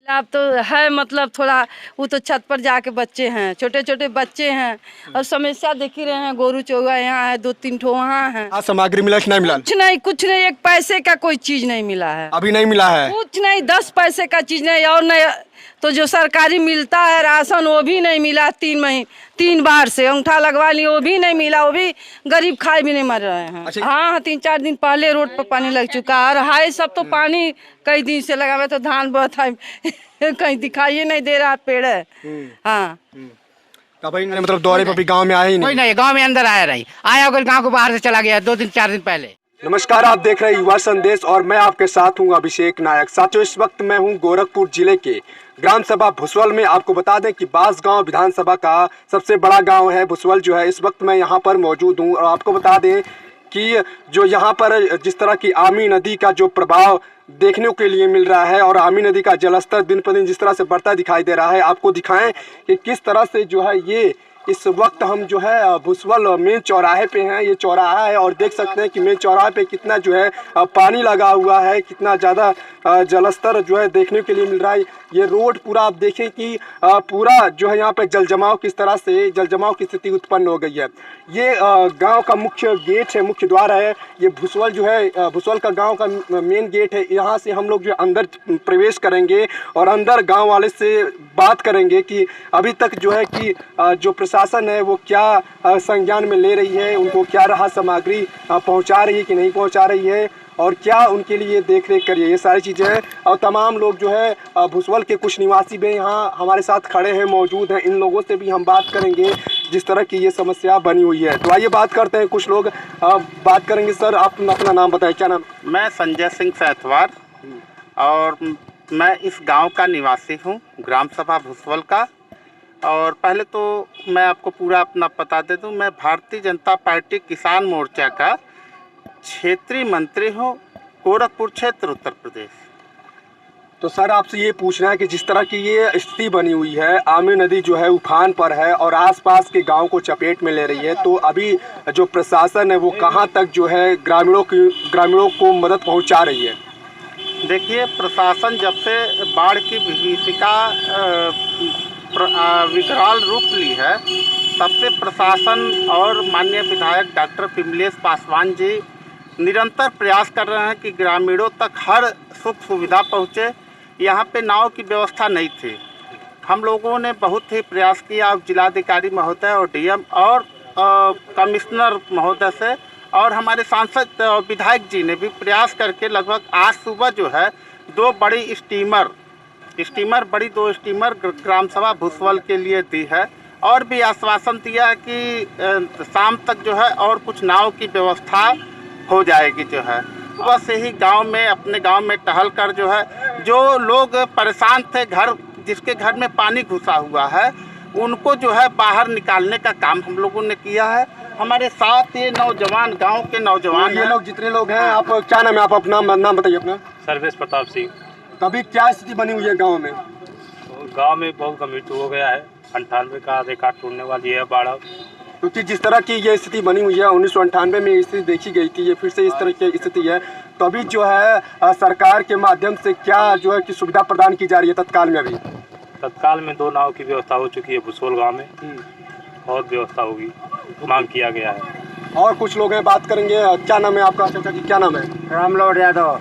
अब तो है मतलब थोड़ा वो तो छत पर जाके बच्चे हैं, छोटे छोटे बच्चे हैं और समस्या देख ही रहे हैं। गोरू चौगा यहाँ है, 2-3 ठो वहाँ है। आज सामग्री मिला कि नहीं मिला? कुछ नहीं, एक पैसे का कोई चीज नहीं मिला है, अभी नहीं मिला है। कुछ नहीं, 10 पैसे का चीज नहीं। और नहीं तो जो सरकारी मिलता है राशन वो भी नहीं मिला। 3 बार से अंगूठा लगवा लिए, वो भी नहीं मिला। वो भी गरीब खाए भी नहीं मर रहे हैं। अच्छा। हाँ, 3-4 दिन पहले रोड पर पानी लग चुका है और हाई सब तो पानी कई दिन से लगा हुआ। तो धान बहुत है कहीं दिखाई नहीं दे रहा पेड़ है। हाँ, तो भाई मतलब दौरे पर भी गांव में आए ही कोई नहीं। नहीं, गांव में अंदर आया नहीं, आया होकर गांव को बाहर से चला गया 2-4 दिन पहले। नमस्कार, आप देख रहे हैं युवा संदेश और मैं आपके साथ हूं अभिषेक नायक। साथियों, इस वक्त मैं हूं गोरखपुर जिले के ग्राम सभा भुसवल में। आपको बता दें कि बांसगांव विधानसभा का सबसे बड़ा गांव है भुसवल जो है। इस वक्त मैं यहां पर मौजूद हूं और आपको बता दें कि जो यहाँ पर जिस तरह की आमी नदी का जो प्रभाव देखने के लिए मिल रहा है और आमी नदी का जलस्तर दिन पर दिन जिस तरह से बढ़ता दिखाई दे रहा है, आपको दिखाएं कि किस तरह से जो है ये इस वक्त हम जो है भुसवल मेन चौराहे पे हैं। ये चौराहा है और देख सकते हैं कि मेन चौराहे पे कितना जो है पानी लगा हुआ है, कितना ज़्यादा जलस्तर जो है देखने के लिए मिल रहा है। ये रोड पूरा आप देखें कि पूरा जो है यहाँ पे जलजमाव किस तरह से जलजमाव की स्थिति उत्पन्न हो गई है। ये गांव का मुख्य गेट है, मुख्य द्वार है। ये भुसवल जो है भुसवल का गांव का मेन गेट है। यहाँ से हम लोग जो अंदर प्रवेश करेंगे और अंदर गांव वाले से बात करेंगे कि अभी तक जो है कि जो प्रशासन है वो क्या संज्ञान में ले रही है, उनको क्या राहत सामग्री पहुँचा रही है कि नहीं पहुँचा रही है और क्या उनके लिए देख रेख करिए, ये सारी चीज़ें हैं। और तमाम लोग जो है भुसवल के कुछ निवासी भी यहाँ हमारे साथ खड़े हैं, मौजूद हैं। इन लोगों से भी हम बात करेंगे जिस तरह की ये समस्या बनी हुई है। तो आइए बात करते हैं, कुछ लोग बात करेंगे। सर, आप अपना नाम बताएं, क्या नाम? मैं संजय सिंह सैथवार और मैं इस गांव का निवासी हूं, ग्राम सभा भुसवल का। और पहले तो मैं आपको पूरा अपना पता दे दूं, मैं भारतीय जनता पार्टी किसान मोर्चा का क्षेत्रीय मंत्री हूं, गोरखपुर क्षेत्र, उत्तर प्रदेश। तो सर, आपसे ये पूछना है कि जिस तरह की ये स्थिति बनी हुई है, आमी नदी जो है उफान पर है और आसपास के गांव को चपेट में ले रही है, तो अभी जो प्रशासन है वो कहां तक जो है ग्रामीणों को मदद पहुंचा रही है? देखिए, प्रशासन जब से बाढ़ की विभीषिका विकराल रूप ली है, तब से प्रशासन और माननीय विधायक डॉक्टर विमलेश पासवान जी निरंतर प्रयास कर रहे हैं कि ग्रामीणों तक हर सुख सुविधा पहुँचे। यहाँ पे नाव की व्यवस्था नहीं थी, हम लोगों ने बहुत ही प्रयास किया। अब जिलाधिकारी महोदय और डीएम और कमिश्नर महोदय से और हमारे सांसद विधायक जी ने भी प्रयास करके लगभग आज सुबह जो है 2 बड़ी स्टीमर ग्राम सभा भुसवल के लिए दी है और भी आश्वासन दिया है कि शाम तक जो है और कुछ नाव की व्यवस्था हो जाएगी। जो है सुबह से ही अपने गांव में टहल कर जो है जो लोग परेशान थे, जिसके घर में पानी घुसा हुआ है, उनको जो है बाहर निकालने का काम हम लोगों ने किया है। हमारे साथ ये नौजवान, गांव के नौजवान, ये लोग जितने लोग हैं, आप क्या नाम है? आप अपना नाम बताइए अपना। सर्वेश प्रताप सिंह। तभी क्या स्थिति बनी हुई है गांव में? गांव में बहुत गंभीर हो गया है, 98 का रिकॉर्ड टूटने वाली है बाढ़। क्योंकि जिस तरह की ये स्थिति बनी हुई है, 1998 में स्थिति देखी गई थी, ये फिर से इस तरह की स्थिति है। तो अभी जो है सरकार के माध्यम से क्या जो है कि सुविधा प्रदान की जा रही है तत्काल में? अभी तत्काल में 2 नाव की व्यवस्था हो चुकी है भुसवल गाँव में, और व्यवस्था होगी, मांग किया गया है। और कुछ लोग हैं, बात करेंगे। क्या नाम है आपका? चाचा जी, क्या नाम है? रामलौट यादव।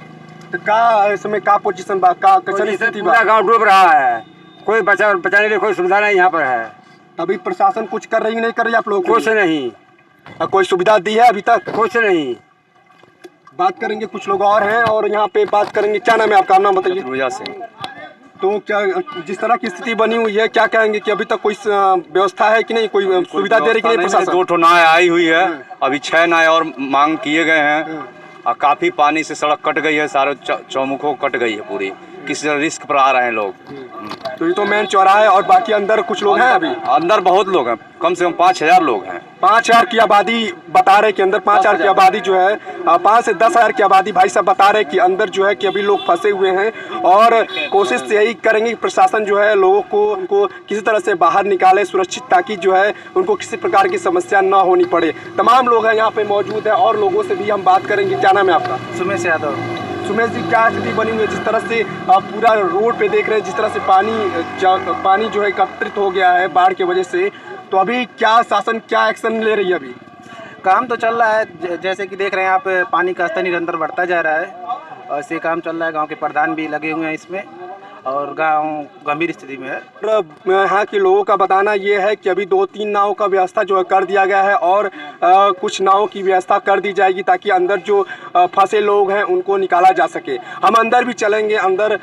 तो का इसमें का पोजीशन बा, का कैसे स्थिति बा? पूरा गाँव डूब रहा है, कोई बचाने के लिए कोई सुविधा नहीं यहाँ पर है। अभी प्रशासन कुछ कर रही नहीं कर रही आप लोग? कुछ नहीं, कोई सुविधा दी है अभी तक? कुछ नहीं। बात करेंगे, कुछ लोग और हैं और यहाँ पे बात करेंगे। क्या नाम है आपका? नाम बताइए। पूजा सिंह। तो क्या जिस तरह की स्थिति बनी हुई है, क्या कहेंगे कि अभी तक कोई व्यवस्था है कि नहीं, कोई सुविधा दे रही कि नहीं प्रशासन? 2 ठो नाव आई हुई है, अभी 6 नाव और मांग किए गए हैं और काफी पानी से सड़क कट गई है, सारे चौमुखों कट गई है पूरी, किसी रिस्क पर आ रहे हैं लोग। तो ये तो मेन चौराहा है और बाकी अंदर कुछ लोग हैं? अभी अंदर बहुत लोग हैं, कम से कम 5000 लोग हैं। 5000 की आबादी बता रहे कि अंदर 5000 की आबादी जो है 5 से 10,000 की आबादी भाई साहब बता रहे कि अंदर जो है कि अभी लोग फंसे हुए हैं और कोशिश यही करेंगे कि प्रशासन जो है लोगों को उनको किसी तरह से बाहर निकाले सुरक्षित, ताकि जो है उनको किसी प्रकार की समस्या ना होनी पड़े। तमाम लोग हैं यहाँ पे मौजूद है और लोगों से भी हम बात करेंगे। क्या नाम है आपका? सुमेश यादव। सुमेश जी, क्या स्थिति बनी हुई है? जिस तरह से आप पूरा रोड पे देख रहे हैं, जिस तरह से पानी जो है एकत्रित हो गया है बाढ़ की वजह से, तो अभी क्या शासन क्या एक्शन ले रही है? अभी काम तो चल रहा है, जैसे कि देख रहे हैं आप, पानी का स्तर निरंतर बढ़ता जा रहा है और ऐसे काम चल रहा है। गांव के प्रधान भी लगे हुए हैं इसमें और गांव गंभीर स्थिति में है। यहाँ के लोगों का बताना ये है कि अभी 2-3 नाव का व्यवस्था जो है कर दिया गया है और कुछ नाव की व्यवस्था कर दी जाएगी ताकि अंदर जो फंसे लोग हैं उनको निकाला जा सके। हम अंदर भी चलेंगे, अंदर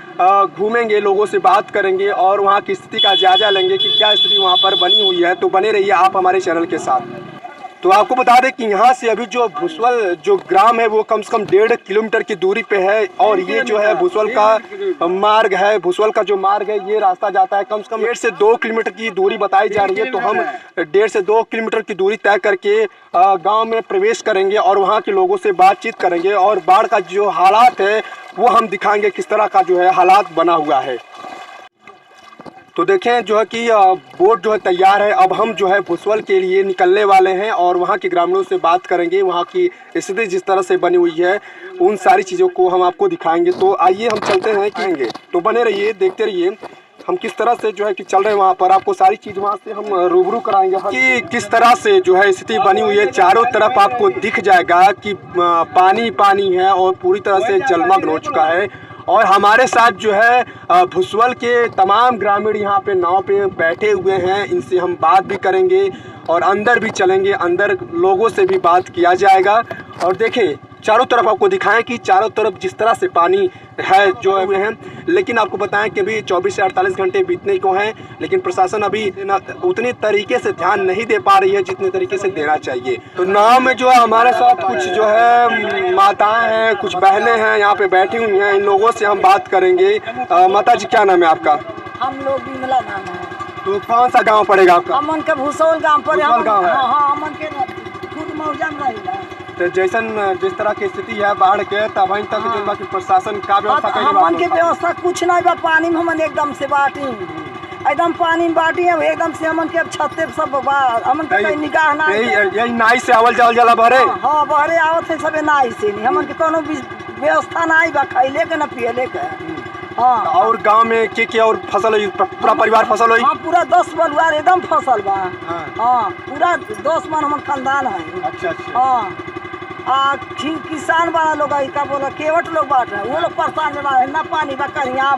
घूमेंगे, लोगों से बात करेंगे और वहाँ की स्थिति का जायजा लेंगे कि क्या स्थिति वहाँ पर बनी हुई है। तो बने रहिए आप हमारे चैनल के साथ। तो आपको बता दें कि यहाँ से अभी जो भुसवल जो ग्राम है वो कम से कम 1.5 किलोमीटर की दूरी पे है और ये जो है भुसवल का मार्ग है। भुसवल का जो मार्ग है ये रास्ता जाता है कम से कम 1.5 से 2 किलोमीटर की दूरी बताई जा रही है। तो हम 1.5 से 2 किलोमीटर की दूरी तय करके गांव में प्रवेश करेंगे और वहाँ के लोगों से बातचीत करेंगे और बाढ़ का जो हालात है वो हम दिखाएंगे किस तरह का जो है हालात बना हुआ है। तो देखें जो है कि बोट जो है तैयार है। अब हम जो है भुसवल के लिए निकलने वाले हैं और वहाँ के ग्रामीणों से बात करेंगे, वहाँ की स्थिति जिस तरह से बनी हुई है उन सारी चीज़ों को हम आपको दिखाएंगे। तो आइए हम चलते हैं कहेंगे, तो बने रहिए, देखते रहिए हम किस तरह से जो है कि चल रहे हैं वहाँ पर। आपको सारी चीज़ वहाँ से हम रूबरू कराएंगे कि किस तरह से जो है स्थिति बनी हुई है। चारों तरफ आपको दिख जाएगा कि पानी पानी है और पूरी तरह से जलमग्न हो चुका है। और हमारे साथ जो है भुसवल के तमाम ग्रामीण यहाँ पे नाव पे बैठे हुए हैं, इनसे हम बात भी करेंगे और अंदर भी चलेंगे, अंदर लोगों से भी बात किया जाएगा। और देखें चारों तरफ आपको दिखाएं कि चारों तरफ जिस तरह से पानी है जो है, लेकिन आपको बताएं कि अभी 24 से 48 घंटे बीतने को हैं, लेकिन प्रशासन अभी उतनी तरीके से ध्यान नहीं दे पा रही है जितने तरीके से देना चाहिए। तो नाव में जो है हमारे साथ कुछ जो है माताएं हैं, कुछ बहनें हैं यहाँ पे बैठी हुई हैं, इन लोगों से हम बात करेंगे। माता जी क्या नाम है आपका? हम लोग बिमला नाम है। तो कौन सा गाँव पड़ेगा आपका? अमन के भूसौल गाँव पर। गाँव है। हाँ, अमन के खुद मौजा में रहेगा। तो जिस तरह की स्थिति है बाढ़ के, तब अभी तक जो बाकी प्रशासन का व्यवस्था हमन के व्यवस्था कुछ नहीं बा। पानी में हमन एकदम से बाटी, एकदम पानी में बाटी है एकदम से। हमन के छत्ते सब हमन के निगाह ना, यही नाई से आवल जावल जाला भरे। हाँ, बहरे आवत है सबे नाई से, नहीं हमन के कोनो व्यवस्था नहीं बा खैले के न पियले के। हाँ, और गांव में के और फसल है? पूरा परिवार फसल है? हाँ, पूरा 10 परिवार एकदम फसल बा। हाँ, पूरा 10 मन हमन खानदान है। अच्छा अच्छा। हाँ, किसान वाला लोग का बोला केवट लोग बांट रहे, वो लोग परेशान में है ना। पानी बा करिया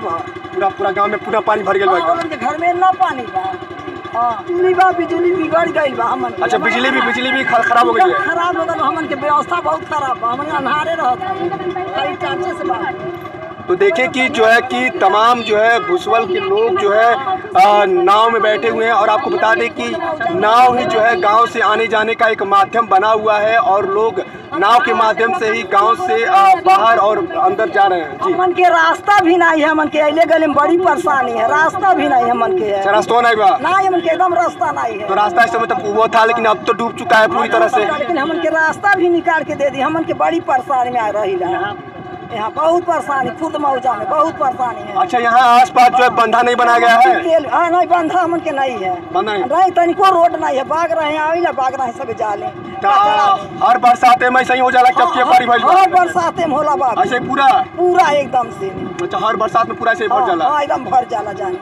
पूरा गांव में पूरा पानी भर गया उनके घर में ना पानी बा। हाँ, बिजली बिगड़ गई बा हमन। अच्छा, बिजली भी खराब हो गई है? खराब हो गई हमन के व्यवस्था बहुत खराब बा। हमन अंधारे रहता से बात। तो देखें कि जो है कि तमाम जो है भुसवल के लोग जो है नाव में बैठे हुए हैं और आपको बता दें कि नाव ही जो है गांव से आने जाने का एक माध्यम बना हुआ है और लोग नाव के माध्यम से ही गांव से बाहर और अंदर जा रहे हैं। हमन के रास्ता भी नहीं है, हमन के अले गले में बड़ी परेशानी है, रास्ता भी नहीं हमन के है। रास्ता नहीं बा? नहीं, हमन के एकदम रास्ता नहीं है। तो रास्ता इस समय तक वो था लेकिन अब तो डूब चुका है पूरी तरह से। लेकिन हमन के रास्ता भी निकाल के दे दी। हमन के बड़ी परेशानी में आ रही है, यहाँ बहुत परेशानी, खुद मौजा में बहुत परेशानी है। अच्छा, यहाँ आसपास जो है बंधा नहीं बनाया गया है? नहीं, बंधा हमन के नहीं है। नहीं, तनिको रोड नहीं है, भाग रहे हैं, आइला भाग रहे हैं सब जाले। हर बरसाते में सही हो जाला? हर बरसाते में होला बाबू। ऐसे पूरा एकदम से। अच्छा, हर बरसात में पूरा ऐसे भर जाला? हाँ, एकदम भर जाला जाने।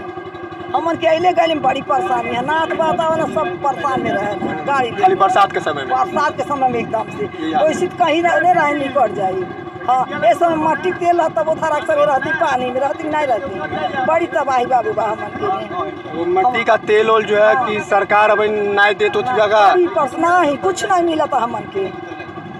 हमन के अले गले में बड़ी परेशानी है, नाथ वातावरण सब परेशान में रहे गाड़ी खाली बरसात के समय में। बरसात के समय में एकदम से वैसे कहीं नहीं रहे, निकट जाये। हाँ, ये समय मट्टी तेल रहता वो थरा सब रहती, पानी में रहती नहीं रहती। बड़ी तबाही बाबू बा हमन के। वो मट्टी का तेल ओल जो है कि सरकार अभी नहीं दे तो जगह नहीं, कुछ नहीं मिला था हमन के।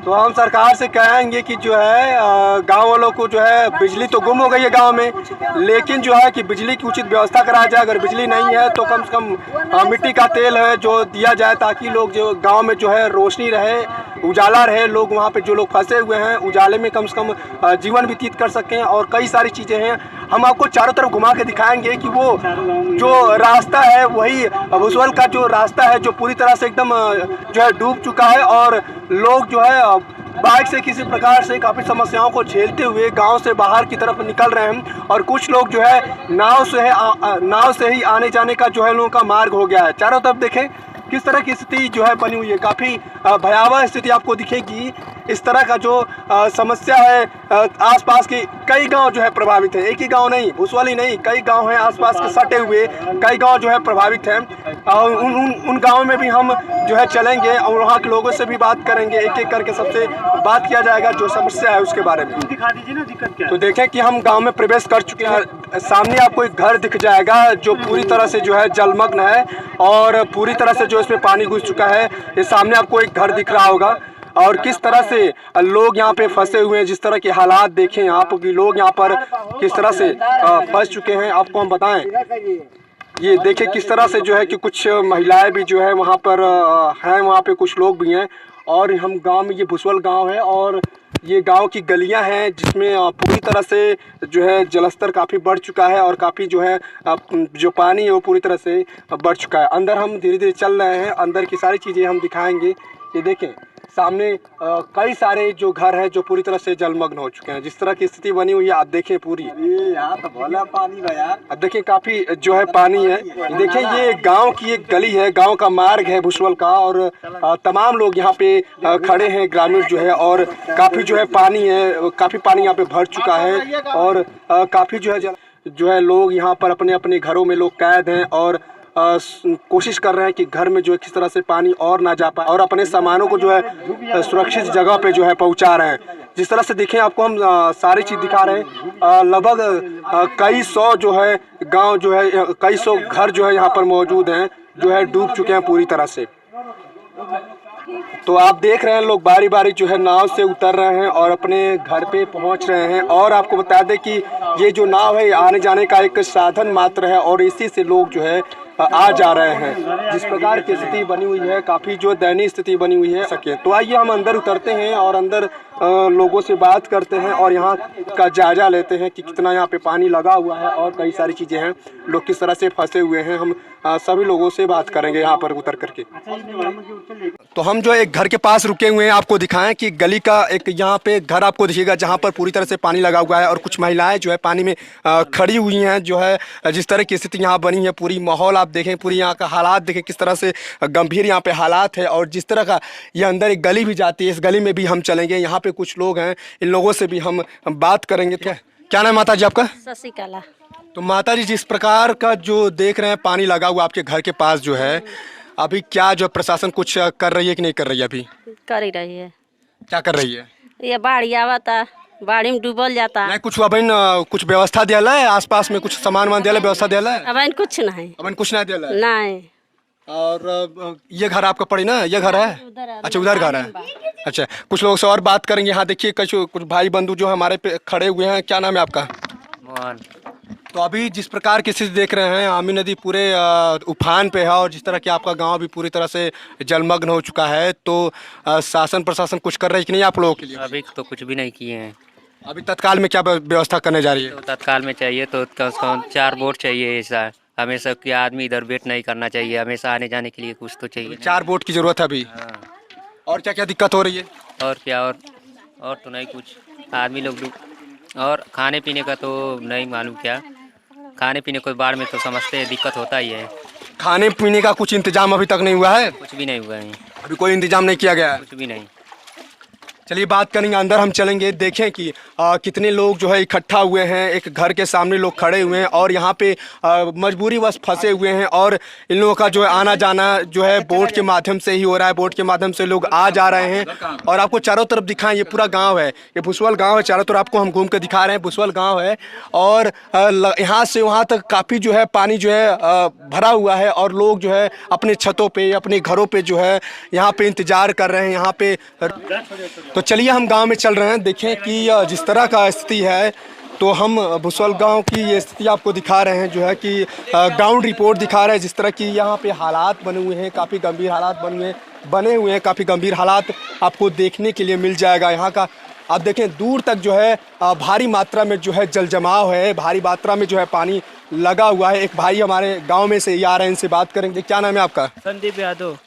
तो हम सरकार से कहेंगे कि जो है गांव वालों को जो है बिजली तो गुम हो गई है गांव में, लेकिन जो है कि बिजली की उचित व्यवस्था कराया जाए। अगर बिजली नहीं है तो कम से कम मिट्टी का तेल है जो दिया जाए ताकि लोग जो गांव में जो है रोशनी रहे, उजाला रहे, लोग वहां पे जो लोग फंसे हुए हैं उजाले में कम से कम जीवन व्यतीत कर सकें। और कई सारी चीज़ें हैं, हम आपको चारों तरफ घुमा के दिखाएंगे कि वो जो रास्ता है वही भुसवल का जो रास्ता है जो पूरी तरह से एकदम जो है डूब चुका है और लोग जो है बाइक से किसी प्रकार से काफ़ी समस्याओं को झेलते हुए गांव से बाहर की तरफ निकल रहे हैं और कुछ लोग जो है नाव से ही आने जाने का जो है लोगों का मार्ग हो गया है। चारों तरफ देखें किस तरह की स्थिति जो है बनी हुई है, काफ़ी भयावह स्थिति आपको दिखेगी। इस तरह का जो समस्या है, आसपास के कई गांव जो है प्रभावित है, एक ही गांव नहीं, भुसवल ही नहीं, कई गांव हैं आसपास के सटे हुए, कई गांव जो है प्रभावित हैं। उन गांवों में भी हम जो है चलेंगे और वहाँ के लोगों से भी बात करेंगे, एक एक करके सबसे बात किया जाएगा जो समस्या है उसके बारे में। दिखा दीजिए ना दिक्कत क्या है। तो देखें कि हम गांव में प्रवेश कर चुके हैं। सामने आपको एक घर दिख जाएगा जो पूरी तरह से जो है जलमग्न है और पूरी तरह से जो इसमें पानी घुस चुका है। ये सामने आपको एक घर दिख रहा होगा और किस तरह से लोग यहाँ पे फंसे हुए हैं, जिस तरह के हालात देखें आप कि लोग यहाँ पर किस तरह से फंस चुके हैं, आपको हम बताएं। ये देखें किस तरह से जो है कि कुछ महिलाएं भी जो है वहाँ पर हैं, वहाँ पे कुछ लोग भी हैं। और हम गांव में, ये भुसवल गांव है और ये गांव की गलियां हैं जिसमें पूरी तरह से जो है जलस्तर काफ़ी बढ़ चुका है और काफ़ी जो है जो पानी है वो पूरी तरह से बढ़ चुका है। अंदर हम धीरे धीरे चल रहे हैं, अंदर की सारी चीज़ें हम दिखाएंगे। ये देखें सामने कई सारे जो घर हैं जो पूरी तरह से जलमग्न हो चुके हैं, जिस तरह की स्थिति बनी हुई है आप देखें पूरी। यहाँ तो भोला पानी बा यार। अब देखें काफ़ी जो है पानी है। देखें ये गांव की एक गली है, गांव का मार्ग है भुसवल का और तमाम लोग यहाँ पे खड़े हैं ग्रामीण जो है और काफ़ी जो है पानी है, काफ़ी पानी यहाँ पे भर चुका है और काफ़ी जो है लोग यहाँ पर अपने अपने घरों में लोग कैद हैं और कोशिश कर रहे हैं कि घर में जो है किस तरह से पानी और ना जा पाए और अपने सामानों को जो है सुरक्षित जगह पे जो है पहुंचा रहे हैं। जिस तरह से देखें आपको हम सारी चीज़ दिखा रहे हैं। लगभग कई सौ जो है गांव जो है, कई सौ घर जो है यहाँ पर मौजूद हैं जो है डूब चुके हैं पूरी तरह से। तो आप देख रहे हैं लोग बारी बारी जो है नाव से उतर रहे हैं और अपने घर पे पहुंच रहे हैं। और आपको बता दें कि ये जो नाव है आने जाने का एक साधन मात्र है और इसी से लोग जो है आ जा रहे हैं। जिस प्रकार की स्थिति बनी हुई है, काफ़ी जो दयनीय स्थिति बनी हुई है सके। तो आइए हम अंदर उतरते हैं और अंदर लोगों से बात करते हैं और यहाँ का जायजा लेते हैं कि कितना यहाँ पे पानी लगा हुआ है और कई सारी चीज़ें हैं, लोग किस तरह से फंसे हुए हैं। हम सभी लोगों से बात करेंगे यहाँ पर उतर करके। तो हम जो एक घर के पास रुके हुए हैं, आपको दिखाएं कि गली का एक यहाँ पे घर आपको दिखेगा जहाँ पर पूरी तरह से पानी लगा हुआ है और कुछ महिलाएं जो है पानी में खड़ी हुई हैं। जो है जिस तरह की स्थिति यहाँ बनी है, पूरी माहौल आप देखें, पूरी यहाँ का हालात देखें किस तरह से गंभीर यहाँ पे हालात है। और जिस तरह का ये अंदर एक गली भी जाती है, इस गली में भी हम चलेंगे। यहाँ पे कुछ लोग हैं, इन लोगों से भी हम बात करेंगे। क्या नाम है माता जी आपका? शशिकला। तो माता जी, जिस प्रकार का जो देख रहे हैं पानी लगा हुआ आपके घर के पास जो है, अभी क्या जो प्रशासन कुछ कर रही है कि नहीं कर रही है? अभी कर ही रही है। क्या कर रही है? ये बाढ़ आवता, बाढ़ में डूबल जाता। नहीं कुछ अबन कुछ व्यवस्था दिया है, आसपास में कुछ सामान वान दिया, व्यवस्था दिया है? अबन कुछ नहीं। अबन कुछ नहीं दिया है? नहीं। और ये घर आपका पड़ी ना, ये घर है? अच्छा उधर घर है। अच्छा कुछ लोग से और बात करेंगे। यहाँ देखिए कुछ भाई बंधु जो हमारे पे खड़े हुए हैं। क्या नाम है आपका? मोहन। तो अभी जिस प्रकार की स्थिति देख रहे हैं, आमी नदी पूरे उफान पे है और जिस तरह की आपका गांव भी पूरी तरह से जलमग्न हो चुका है, तो शासन प्रशासन कुछ कर रही है कि नहीं आप लोगों के लिए? अभी तो कुछ भी नहीं किए हैं। अभी तत्काल में क्या व्यवस्था करने जा रही है? तो तत्काल में चाहिए तो कम से कम 4 बोट चाहिए। ऐसा हमेशा कि आदमी इधर वेट नहीं करना चाहिए, हमेशा आने जाने के लिए कुछ तो चाहिए। 4 बोट की जरूरत है अभी। हाँ। और क्या क्या दिक्कत हो रही है? और क्या और तो नहीं कुछ, आदमी लोग और खाने पीने का तो नहीं मालूम क्या, खाने पीने को बाढ़ में तो समझते हैं दिक्कत होता ही है। खाने पीने का कुछ इंतजाम अभी तक नहीं हुआ है? कुछ भी नहीं हुआ है अभी, कोई इंतजाम नहीं किया गया है? कुछ भी नहीं। चलिए बात करेंगे, अंदर हम चलेंगे, देखें कि कितने लोग जो है इकट्ठा हुए हैं। एक घर के सामने लोग खड़े हुए हैं और यहाँ पे मजबूरी वश फंसे हुए हैं और इन लोगों का जो है आना जाना जो है बोट के माध्यम से ही हो रहा है। बोट के माध्यम से लोग आ जा रहे हैं और आपको चारों तरफ दिखाएं, ये पूरा गांव है, ये भुसवल गांव है। चारों तरफ आपको हम घूम कर दिखा रहे हैं, भुसवल गाँव है और यहाँ से वहाँ तक काफ़ी जो है पानी जो है भरा हुआ है और लोग जो है अपने छतों पे, अपने घरों पे जो है यहाँ पे इंतजार कर रहे हैं यहाँ पे। तो चलिए हम गांव में चल रहे हैं, देखें कि जिस तरह का स्थिति है। तो हम भुसवल गांव की ये स्थिति आपको दिखा रहे हैं, जो है कि ग्राउंड रिपोर्ट दिखा रहे हैं। जिस तरह की यहाँ पे हालात बने हुए हैं, काफ़ी गंभीर हालात बने हुए हैं, काफ़ी गंभीर हालात आपको देखने के लिए मिल जाएगा। यहाँ का आप देखें दूर तक जो है भारी मात्रा में जो है जल जमाव है, भारी मात्रा में जो है पानी लगा हुआ है। एक भाई हमारे गाँव में से ही आ रहे हैं, इनसे बात करेंगे। क्या नाम है आपका? संदीप यादव।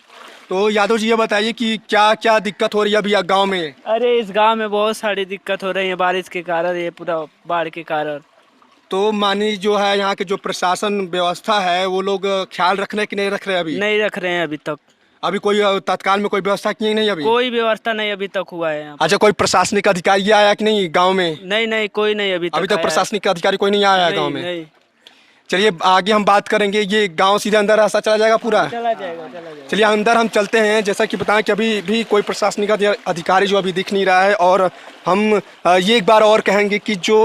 तो यादव जी ये बताइए कि क्या क्या दिक्कत हो रही है अभी गांव में? अरे इस गांव में बहुत सारी दिक्कत हो रही है बारिश के कारण, ये पूरा बाढ़ के कारण। तो मानी जो है यहाँ के जो प्रशासन व्यवस्था है वो लोग ख्याल रख रहे हैं कि नहीं रख रहे हैं? अभी नहीं रख रहे हैं अभी तक। अभी कोई तत्काल में कोई व्यवस्था की नहीं अभी? कोई व्यवस्था नहीं अभी तक हुआ है यहाँ पे। अच्छा, कोई प्रशासनिक अधिकारी आया कि नहीं गांव में? नहीं कोई नहीं अभी तक तक प्रशासनिक अधिकारी कोई नहीं आया गांव में? नहीं। चलिए आगे हम बात करेंगे। ये गांव सीधे अंदर रास्ता चला जाएगा पूरा? चला जाएगा। चलिए अंदर हम चलते हैं। जैसा कि बताएं कि अभी भी कोई प्रशासनिक अधिकारी जो अभी दिख नहीं रहा है, और हम ये एक बार और कहेंगे कि जो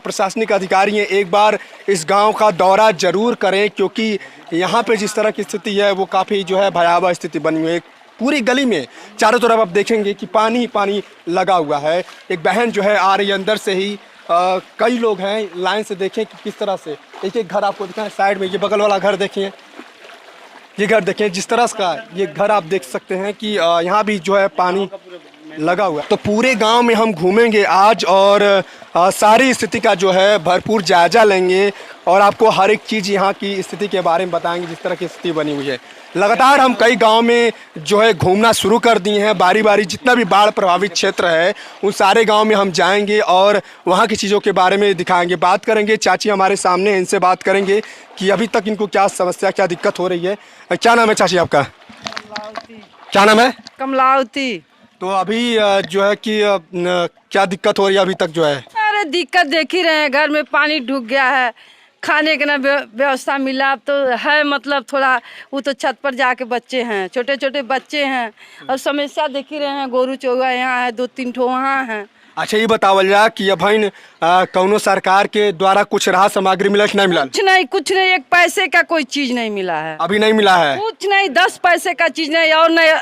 प्रशासनिक अधिकारी हैं एक बार इस गांव का दौरा जरूर करें, क्योंकि यहाँ पे जिस तरह की स्थिति है वो काफ़ी जो है भयावह स्थिति बनी हुई है। पूरी गली में चारों तरफ आप देखेंगे कि पानी ही पानी लगा हुआ है। एक बहन जो है आ रही है अंदर से ही, कई लोग हैं लाइन से। देखें कि किस तरह से एक घर आपको दिखाएं। साइड में ये बगल वाला घर देखिए, ये घर देखें जिस तरह का ये घर आप देख सकते हैं कि यहाँ भी जो है पानी लगा हुआ है। तो पूरे गांव में हम घूमेंगे आज और सारी स्थिति का जो है भरपूर जायजा लेंगे और आपको हर एक चीज़ यहाँ की स्थिति के बारे में बताएंगे जिस तरह की स्थिति बनी हुई है। लगातार हम कई गांव में जो है घूमना शुरू कर दिए हैं। बारी बारी जितना भी बाढ़ प्रभावित क्षेत्र है उन सारे गांव में हम जाएंगे और वहाँ की चीज़ों के बारे में दिखाएंगे, बात करेंगे। चाची हमारे सामने, इनसे बात करेंगे कि अभी तक इनको क्या समस्या, क्या दिक्कत हो रही है। क्या नाम है चाची आपका? क्या नाम है? कमलावती। तो अभी जो है कि क्या दिक्कत हो रही है अभी तक जो है? अरे दिक्कत देख ही रहे हैं, घर में पानी ढुक गया है, खाने का ना व्यवस्था मिला। अब तो है मतलब थोड़ा, वो तो छत पर जाके बच्चे हैं, छोटे छोटे बच्चे हैं, और समस्या देख ही रहे हैं। गोरू चौगा यहाँ है, 2-3 ठो वहाँ है। अच्छा, ये बतावल जा कि अब कौनो सरकार के द्वारा कुछ राहत सामग्री मिला कि नहीं मिला? कुछ नहीं, एक पैसे का कोई चीज नहीं मिला है। अभी नहीं मिला है कुछ नहीं, 10 पैसे का चीज नहीं। और नहीं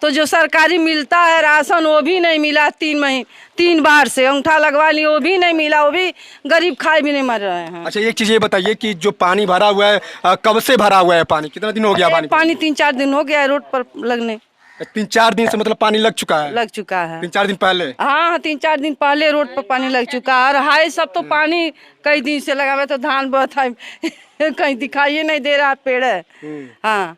तो जो सरकारी मिलता है राशन वो भी नहीं मिला। 3 बार से अंगूठा लगवा लिए, वो भी नहीं मिला। वो भी गरीब खाए भी नहीं मर रहे हैं। अच्छा, एक चीज ये बताइए कि जो पानी भरा हुआ है कब से भरा हुआ है? पानी कितना दिन हो गया? पानी 3-4 दिन हो गया है रोड पर लगने। 3-4 दिन से मतलब पानी लग चुका है? लग चुका है 3-4 दिन पहले। हाँ, 3-4 दिन पहले रोड पर पानी लग चुका है। और हाय सब तो पानी कई दिन से लगा हुआ, तो धान बहुत है कहीं दिखाई नहीं दे रहा पेड़ है। हाँ,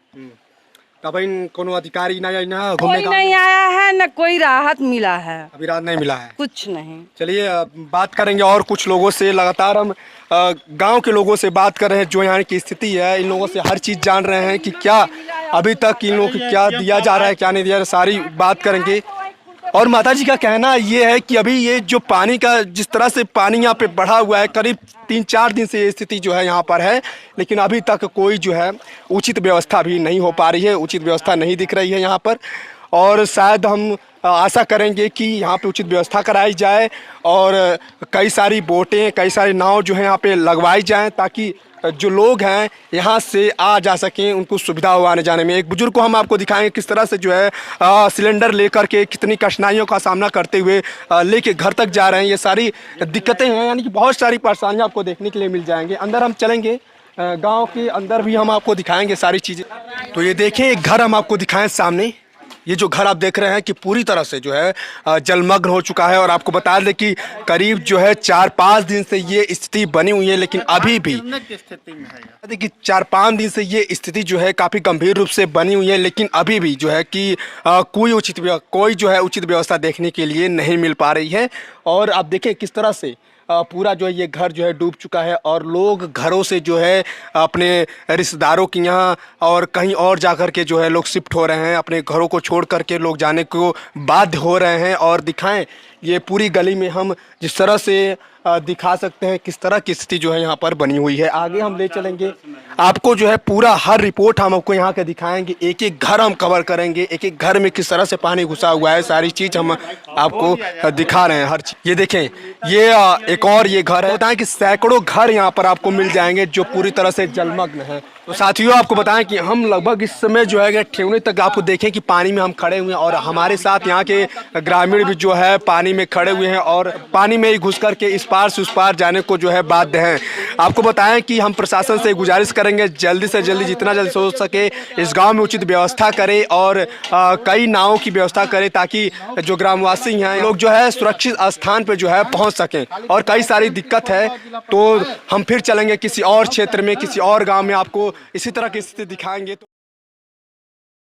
तब कोनो अधिकारी ना कोई नहीं आया है, न कोई राहत मिला है। अभी राहत नहीं मिला है, कुछ नहीं। चलिए बात करेंगे और कुछ लोगों से। लगातार हम गांव के लोगों से बात कर रहे हैं जो यहाँ की स्थिति है। इन लोगों से हर चीज़ जान रहे हैं कि क्या अभी तक इन लोगों को क्या दिया जा रहा है, क्या नहीं दिया जा रहा, सारी बात करेंगे। और माताजी का कहना ये है कि अभी ये जो पानी का, जिस तरह से पानी यहाँ पे बढ़ा हुआ है, करीब 3-4 दिन से ये स्थिति जो है यहाँ पर है, लेकिन अभी तक कोई जो है उचित व्यवस्था भी नहीं हो पा रही है, उचित व्यवस्था नहीं दिख रही है यहाँ पर। और शायद हम आशा करेंगे कि यहाँ पे उचित व्यवस्था कराई जाए और कई सारी बोटें, कई सारे नाव जो है यहाँ पे लगवाई जाएँ, ताकि जो लोग हैं यहाँ से आ जा सकें, उनको सुविधा हो आने जाने में। एक बुजुर्ग को हम आपको दिखाएंगे किस तरह से जो है सिलेंडर लेकर के कितनी कठिनाइयों का सामना करते हुए लेके घर तक जा रहे हैं। ये सारी दिक्कतें हैं, यानी कि बहुत सारी परेशानियाँ आपको देखने के लिए मिल जाएंगे। अंदर हम चलेंगे, गांव के अंदर भी हम आपको दिखाएंगे सारी चीज़ें। तो ये देखें, एक घर हम आपको दिखाएं सामने। ये जो घर आप देख रहे हैं कि पूरी तरह से जो है जलमग्न हो चुका है। और आपको बता दें कि करीब जो है 4-5 दिन से ये स्थिति बनी हुई है, लेकिन अभी भी देखिए 4-5 दिन से ये स्थिति जो है काफ़ी गंभीर रूप से बनी हुई है, लेकिन अभी भी जो है कि कोई जो है उचित व्यवस्था देखने के लिए नहीं मिल पा रही है। और आप देखें किस तरह से पूरा जो है ये घर जो है डूब चुका है और लोग घरों से जो है अपने रिश्तेदारों के यहाँ और कहीं और जाकर के जो है लोग शिफ्ट हो रहे हैं। अपने घरों को छोड़ करके लोग जाने को बाध्य हो रहे हैं। और दिखाएं, ये पूरी गली में हम जिस तरह से दिखा सकते हैं किस तरह की स्थिति जो है यहाँ पर बनी हुई है। आगे हम ले चलेंगे, आपको जो है पूरा हर रिपोर्ट हम आपको यहाँ के दिखाएंगे। एक एक घर हम कवर करेंगे, एक एक घर में किस तरह से पानी घुसा हुआ है, सारी चीज़ हम आपको दिखा रहे हैं हर चीज़। ये देखें, ये एक और ये घर है। बताएं कि सैकड़ों घर यहाँ पर आपको मिल जाएंगे जो पूरी तरह से जलमग्न है। तो साथियों, आपको बताएं कि हम लगभग इस समय जो है ठेवने तक आपको देखें कि पानी में हम खड़े हुए हैं और हमारे साथ यहाँ के ग्रामीण भी जो है पानी में खड़े हुए हैं और पानी में ही घुस करके इस पार से उस पार जाने को जो है बाध्य हैं। आपको बताएं कि हम प्रशासन से गुजारिश करेंगे जल्दी से जल्दी, जितना जल्दी हो सके इस गांव में उचित व्यवस्था करे और कई नावों की व्यवस्था करे, ताकि जो ग्रामवासी हैं लोग जो है सुरक्षित स्थान पर जो है पहुँच सकें। और कई सारी दिक्कत है, तो हम फिर चलेंगे किसी और क्षेत्र में, किसी और गाँव में, आपको इसी तरह की स्थिति दिखाएंगे।